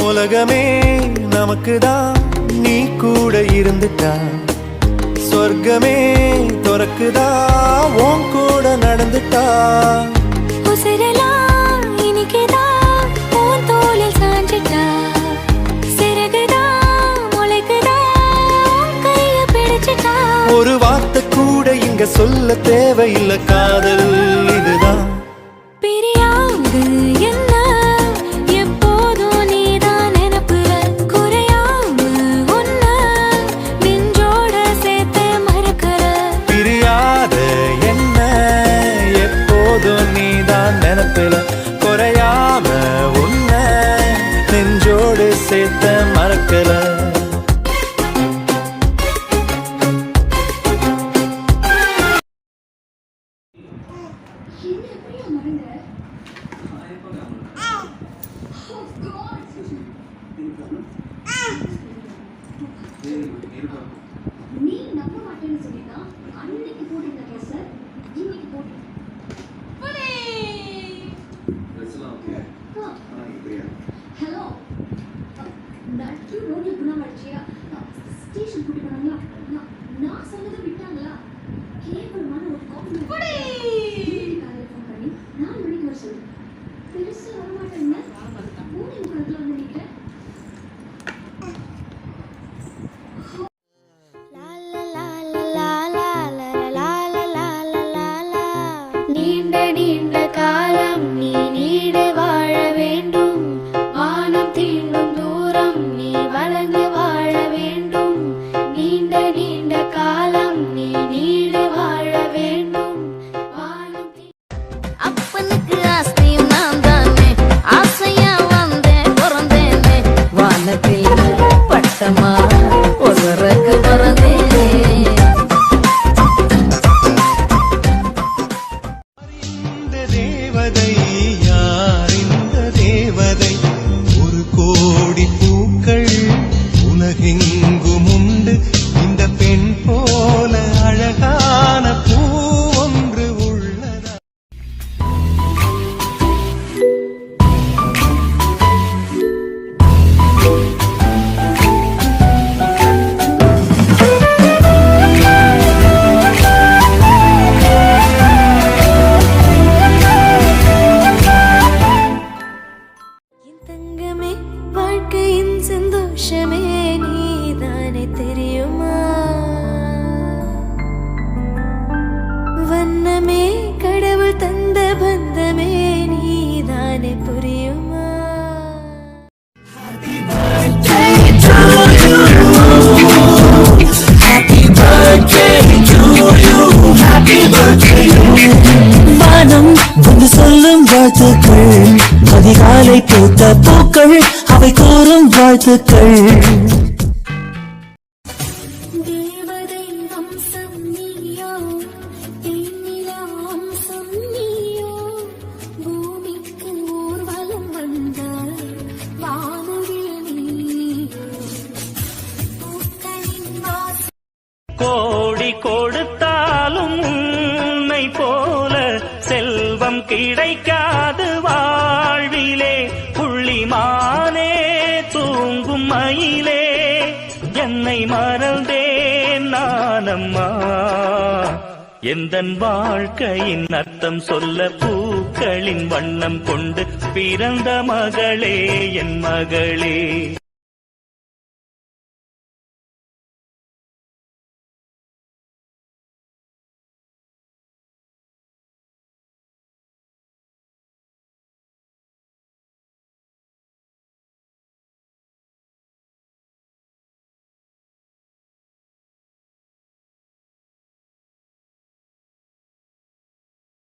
உலகமே நமக்குதான் நீ கூட இருந்துட்டா சொர்க்கமே துறக்குதா உன் கூட நடந்துட்டா உசிரெல்லாம் இனிக்குதா உன் தோளில் சாஞ்சிட்டா சிறகுதா முளைக்குதா கைய பிடிச்சிட்டா ஒரு வார்த்தை கூட இங்க சொல்ல தேவையில்லை காதல் இதுதான் பிரியாது என்ன நினைப்பில குறையாம உன்னை நெஞ்சோடு சேர்த்த மறக்கல நீ நம்ப மாட்டேன்னு சொல்லிதான் அன்னைக்கு போட்டிருந்த ட்ரெஸ் இன்னைக்கு போட்டு ஹலோ நட்டு ரோட்ல குணம் அடிச்சியா ஸ்டேஷன் கூட்டி போனாங்களா நான் சொன்னதை விட்டாங்களா கேவலமான ஒரு காமெடி ஃபோன் பண்ணி 4 மணிக்கு வர சொல்லு பெருசா வரமாட்டேங்க மூணு முகத்துல வந்து நிக்கிறேன் நீண்ட நீண்ட காலம் நீ நீடு வாழ வேண்டும் வானம் தீண்டும் தூரம் நீ வளர்ந்து வாழ வேண்டும் நீண்ட நீண்ட காலம் நீ நீடு வாழ வேண்டும் வானம் அப்பனுக்கு ஆஸ்தியும் நான் தானே ஆசையா வந்தேன் பிறந்தேனே வானத்தில் பட்டமா ஒருவருக்கு பிறந்தேனே உலகெங்கும் உண்டு இந்த பெண் போல அழகான பூ ஒன்று உள்ளதா தங்கமே வாழ்க்கையின் சந்தோஷமே நீதானே தெரியுமா வண்ணமே கடவுள் தந்த பந்தமே நீதானே புரியுமா வானம் வந்து சொல்லும் வாழ்த்துக்கள் அதிகாலை பூத்த பூக்கள் அவை கூறும் வாழ்த்துக்கள் தேவதை வம்சம் நீயோ தேனிலா வம்சம் நீயோ பூமிக்கு ஊர்வலம் வந்தாய் வானவில் நீயோ பூக்களின் வாசம் கோடி கொடுத்தாலும் உன்னை போல செல்வம் கிடைக்காது வாழ்விலே புள்ளிமானே தூங்கும் மயிலே என்னை மறந்தேன் நானம்மா எந்தன் வாழ்க்கையின் அர்த்தம் சொல்ல பூக்களின் வண்ணம் கொண்டு பிறந்த மகளே என் மகளே